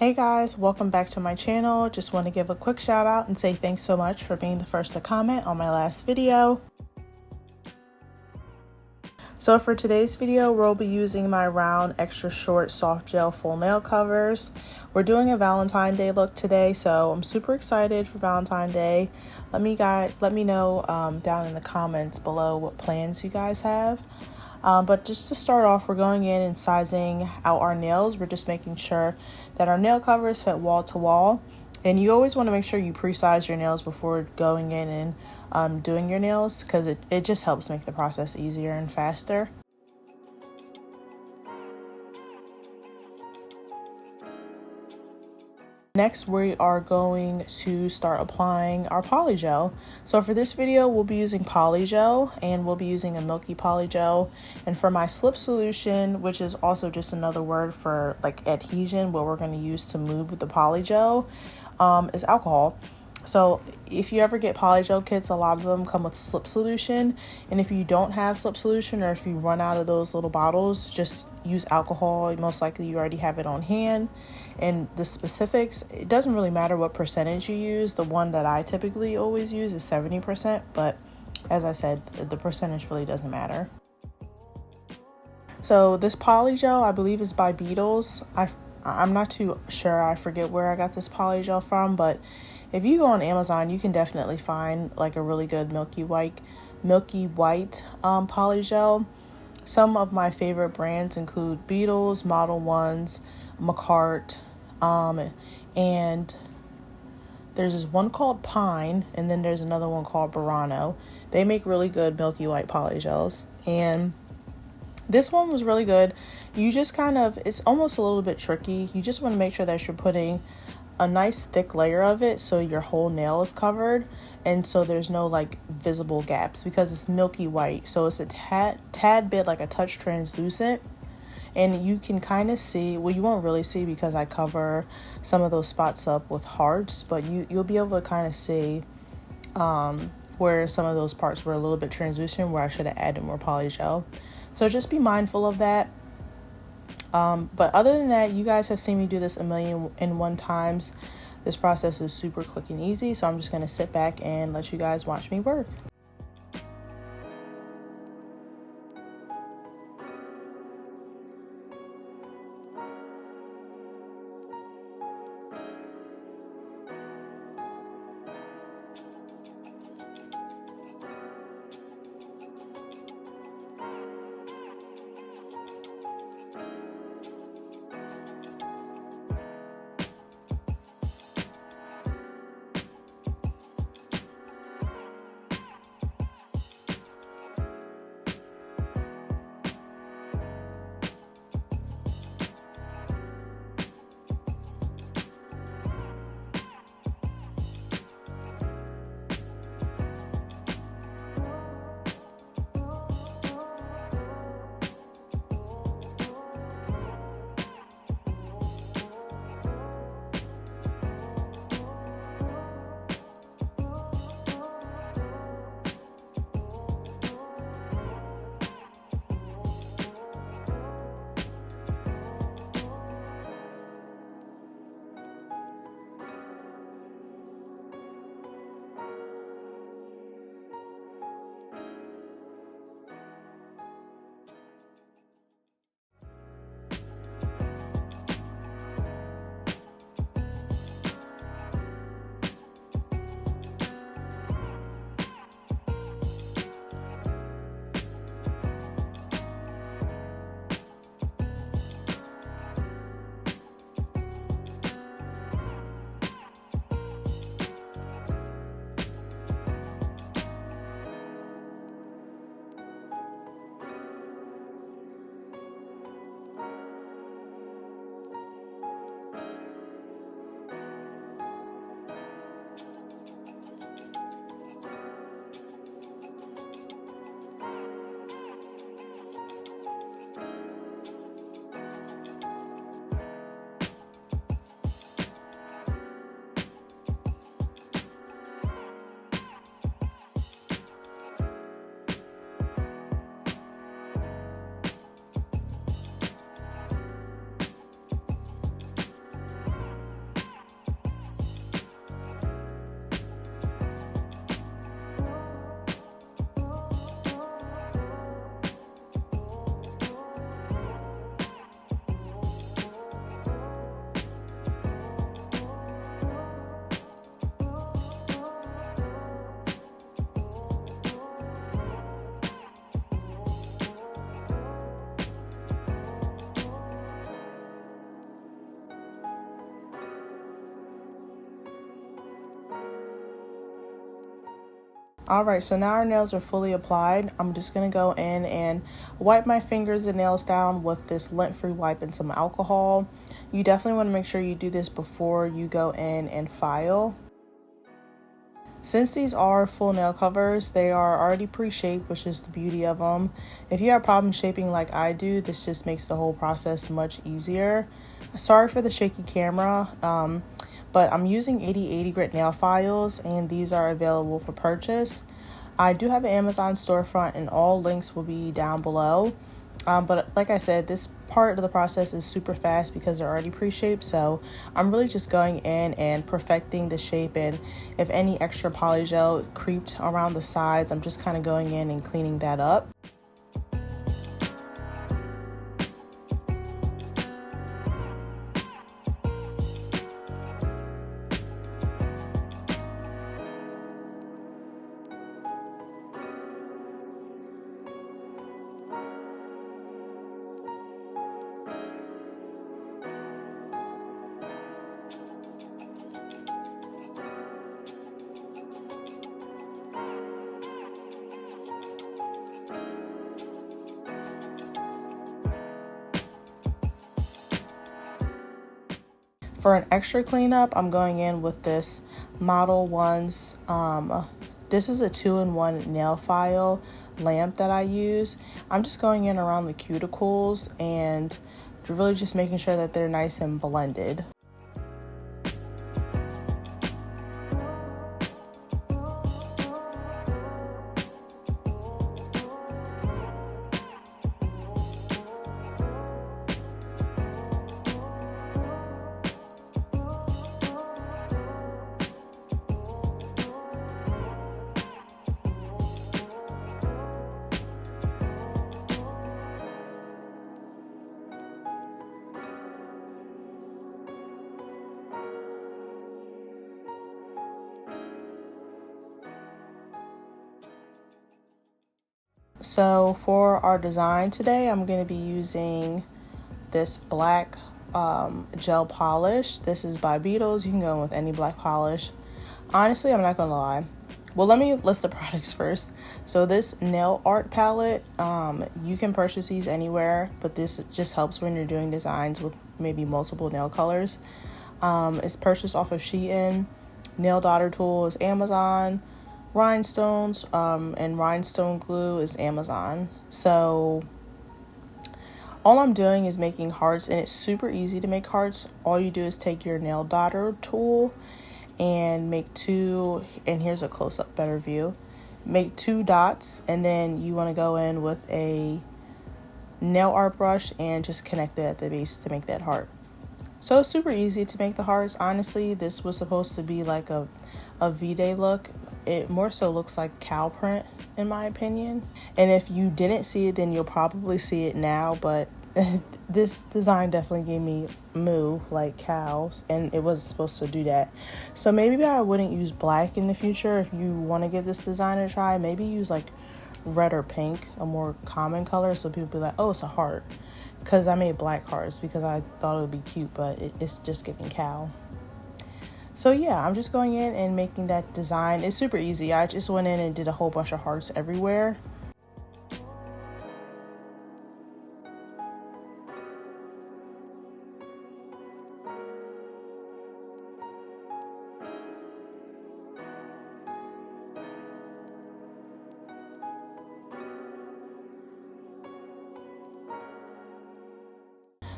Hey guys, welcome back to my channel. Just want to give a quick shout out and say thanks so much for being the first to comment on my last video. So for today's video, we'll be using my round extra short soft gel full nail covers. We're doing a Valentine's Day look today, so I'm super excited for Valentine's Day. Let me know down in the comments below what plans you guys have. But just to start off, we're going in and sizing out our nails. We're just making sure that our nail covers fit wall to wall. And you always want to make sure you pre-size your nails before going in and doing your nails, because it just helps make the process easier and faster. Next, we are going to start applying our polygel. So for this video, we'll be using polygel, and we'll be using a milky polygel. And for my slip solution, which is also just another word for like adhesion, what we're going to use to move the polygel, is alcohol. So if you ever get polygel kits, a lot of them come with slip solution. And if you don't have slip solution, or if you run out of those little bottles, just use alcohol. Most likely you already have it on hand. And the specifics, it doesn't really matter what percentage you use. The one that I typically always use is 70%, but as I said, the percentage really doesn't matter. So this polygel, I believe, is by Beetles. I'm not too sure. I forget where I got this polygel from, but if you go on Amazon, you can definitely find like a really good milky white polygel. Some of my favorite brands include Beetles, Model Ones, MAKARRT, and there's this one called Pine, and then there's another one called Burano. They make really good milky white polygels, and this one was really good. You just it's almost a little bit tricky. You just want to make sure that you're putting a nice thick layer of it so your whole nail is covered, and so there's no like visible gaps, because it's milky white, so it's a tad bit like a touch translucent. And you can kind of see, well, you won't really see because I cover some of those spots up with hearts, but you'll be able to kind of see where some of those parts were a little bit translucent, where I should have added more polygel. So just be mindful of that. But other than that, you guys have seen me do this 1,000,001 times. This process is super quick and easy, so I'm just going to sit back and let you guys watch me work. Alright, so now our nails are fully applied. I'm just going to go in and wipe my fingers and nails down with this lint-free wipe and some alcohol. You definitely want to make sure you do this before you go in and file. Since these are full nail covers, they are already pre-shaped, which is the beauty of them. If you have problems shaping like I do, this just makes the whole process much easier. Sorry for the shaky camera, but I'm using 80/80 grit nail files, and these are available for purchase. I do have an Amazon storefront, and all links will be down below. But like I said, this part of the process is super fast because they're already pre-shaped, so I'm really just going in and perfecting the shape, and if any extra polygel creeped around the sides, I'm just kind of going in and cleaning that up. For an extra cleanup, I'm going in with this Model Ones. This is a 2-in-1 nail file lamp that I use. I'm just going in around the cuticles and really just making sure that they're nice and blended. So for our design today, I'm going to be using this black gel polish. This is by Beetles. You can go in with any black polish. Honestly, I'm not going to lie. Well, let me list the products first. So this nail art palette, you can purchase these anywhere, but this just helps when you're doing designs with maybe multiple nail colors. It's purchased off of Shein. Nail daughter tool is Amazon. Rhinestones and rhinestone glue is Amazon. So all I'm doing is making hearts, and it's super easy to make hearts. All you do is take your nail daughter tool and make two, and here's a close-up better view. Make 2 dots, and then you want to go in with a nail art brush and just connect it at the base to make that heart. So it's super easy to make the hearts. Honestly, this was supposed to be like a V-Day look. It more so looks like cow print in my opinion. And if you didn't see it, then you'll probably see it now, but this design definitely gave me moo, like cows, and it wasn't supposed to do that. So maybe I wouldn't use black in the future. If you want to give this design a try, maybe use like red or pink, a more common color, so people be like, oh, it's a heart. Because I made black hearts because I thought it would be cute, but it's just giving cow. So yeah, I'm just going in and making that design. It's super easy. I just went in and did a whole bunch of hearts everywhere.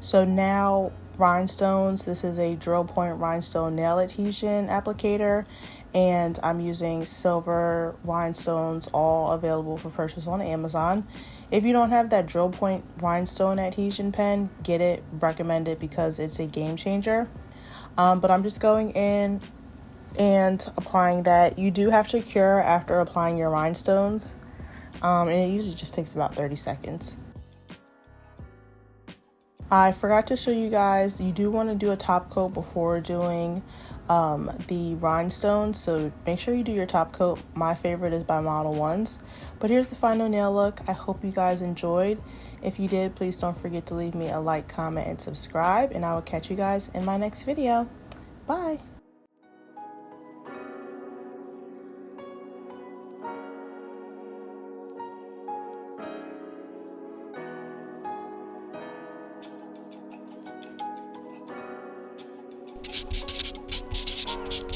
So now rhinestones, this is a drill point rhinestone nail adhesion applicator, and I'm using silver rhinestones, all available for purchase on Amazon. If you don't have that drill point rhinestone adhesion pen, get it, recommend it because it's a game changer. But I'm just going in and applying that. You do have to cure after applying your rhinestones, and it usually just takes about 30 seconds. I forgot to show you guys, you do want to do a top coat before doing the rhinestones, so make sure you do your top coat. My favorite is by Model Ones. But here's the final nail look. I hope you guys enjoyed. If you did, please don't forget to leave me a like, comment, and subscribe, and I will catch you guys in my next video. Bye!